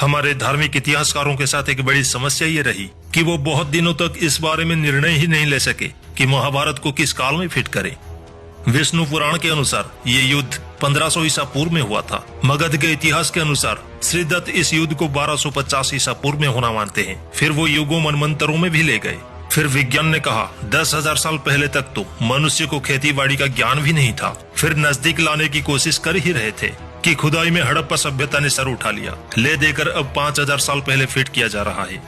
हमारे धार्मिक इतिहासकारों के साथ एक बड़ी समस्या ये रही कि वो बहुत दिनों तक इस बारे में निर्णय ही नहीं ले सके कि महाभारत को किस काल में फिट करें। विष्णु पुराण के अनुसार ये युद्ध 1500 ईसा पूर्व में हुआ था। मगध के इतिहास के अनुसार श्रीदत्त इस युद्ध को 1250 ईसा पूर्व में होना मानते हैं। फिर वो युगों मनमंत्रों में भी ले गए। फिर विज्ञान ने कहा 10,000 साल पहले तक तो मनुष्य को खेतीबाड़ी का ज्ञान भी नहीं था। फिर नजदीक लाने की कोशिश कर ही रहे थे कि खुदाई में हड़प्पा सभ्यता ने सर उठा लिया, ले देकर अब 5,000 साल पहले फिट किया जा रहा है।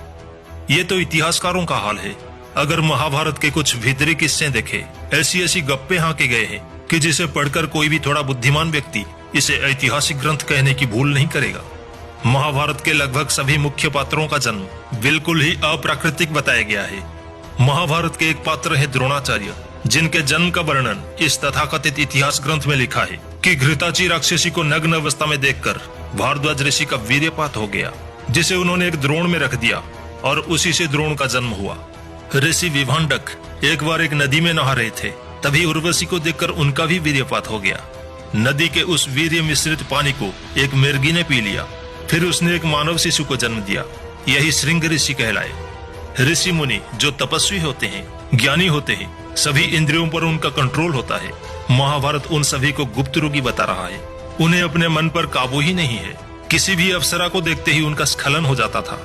ये तो इतिहासकारों का हाल है। अगर महाभारत के कुछ भीतरी किस्से देखे, ऐसी ऐसी गप्पे हाँके गए हैं कि जिसे पढ़कर कोई भी थोड़ा बुद्धिमान व्यक्ति इसे ऐतिहासिक ग्रंथ कहने की भूल नहीं करेगा। महाभारत के लगभग सभी मुख्य पात्रों का जन्म बिल्कुल ही अप्राकृतिक बताया गया है। महाभारत के एक पात्र है द्रोणाचार्य, जिनके जन्म का वर्णन इस तथाकथित इतिहास ग्रंथ में लिखा है कि घृताची राक्षसी को नग्न अवस्था में देखकर भारद्वाज ऋषि का वीर्यपात हो गया, जिसे उन्होंने एक द्रोण में रख दिया और उसी से द्रोण का जन्म हुआ। ऋषि विभांडक एक बार एक नदी में नहा रहे थे, तभी उर्वशी को देखकर उनका भी वीर्यपात हो गया। नदी के उस वीर्य मिश्रित पानी को एक मिर्गी ने पी लिया। फिर उसने एक मानव शिशु को जन्म दिया। यही श्रृंग ऋषि कहलाए। ऋषि मुनि जो तपस्वी होते हैं, ज्ञानी होते हैं, सभी इंद्रियों पर उनका कंट्रोल होता है। महाभारत उन सभी को गुप्त रोगी बता रहा है। उन्हें अपने मन पर काबू ही नहीं है। किसी भी अप्सरा को देखते ही उनका स्खलन हो जाता था।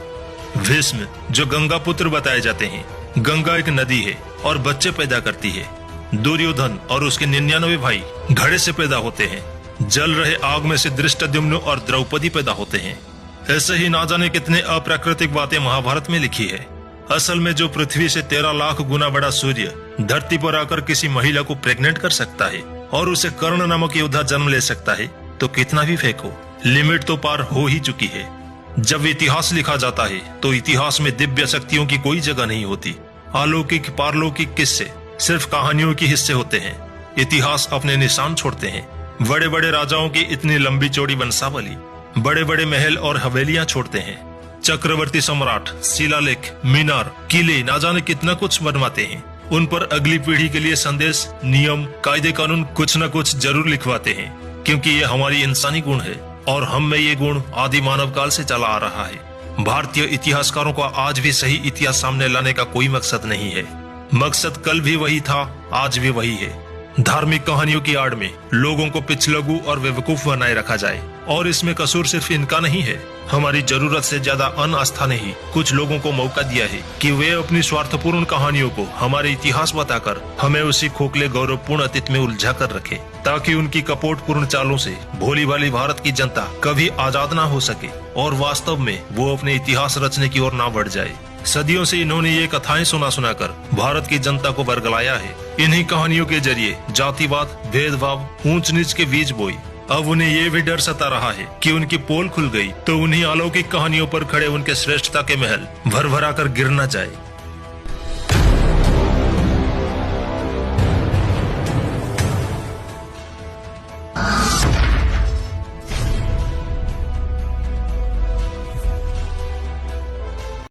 भीष्म जो गंगा पुत्र बताए जाते हैं, गंगा एक नदी है और बच्चे पैदा करती है। दुर्योधन और उसके 99 भाई घड़े से पैदा होते हैं। जल रहे आग में से धृष्टद्युम्न और द्रौपदी पैदा होते हैं। ऐसे ही ना जाने कितने अप्राकृतिक बातें महाभारत में लिखी है। असल में जो पृथ्वी से 13 लाख गुना बड़ा सूर्य धरती पर आकर किसी महिला को प्रेग्नेंट कर सकता है और उसे कर्ण नामक योद्धा जन्म ले सकता है, तो कितना भी फेंको, लिमिट तो पार हो ही चुकी है। जब इतिहास लिखा जाता है तो इतिहास में दिव्य शक्तियों की कोई जगह नहीं होती। अलौकिक पारलौकिक किस्से सिर्फ कहानियों के हिस्से होते हैं। इतिहास अपने निशान छोड़ते हैं। बड़े बड़े राजाओं की इतनी लंबी चौड़ी वंशावली, बड़े बड़े महल और हवेलियां छोड़ते हैं। चक्रवर्ती सम्राट शिलालेख, मीनार, किले, ना जाने कितना कुछ बनवाते हैं। उन पर अगली पीढ़ी के लिए संदेश, नियम, कायदे कानून कुछ न कुछ जरूर लिखवाते हैं, क्योंकि ये हमारी इंसानी गुण है और हम में ये गुण आदि मानव काल से चला आ रहा है। भारतीय इतिहासकारों का आज भी सही इतिहास सामने लाने का कोई मकसद नहीं है। मकसद कल भी वही था, आज भी वही है। धार्मिक कहानियों की आड़ में लोगों को पिछलगू और बेवकूफ बनाए रखा जाए, और इसमें कसूर सिर्फ इनका नहीं है। हमारी जरूरत से ज्यादा अनास्था ने ही कुछ लोगों को मौका दिया है कि वे अपनी स्वार्थपूर्ण कहानियों को हमारे इतिहास बताकर हमें उसी खोखले गौरवपूर्ण अतीत में उलझा कर रखे, ताकि उनकी कपटपूर्ण चालों से भोली भाली भारत की जनता कभी आजाद ना हो सके और वास्तव में वो अपने इतिहास रचने की ओर ना बढ़ जाए। सदियों से इन्होंने ये कथाएं सुनाकर भारत की जनता को बरगलाया है। इन्हीं कहानियों के जरिए जातिवाद, भेदभाव, ऊंच नीच के बीज बोई। अब उन्हें ये भी डर सता रहा है कि उनकी पोल खुल गई तो उन्हीं अलौकिक कहानियों पर खड़े उनके श्रेष्ठता के महल भर भरा कर गिर न जाए।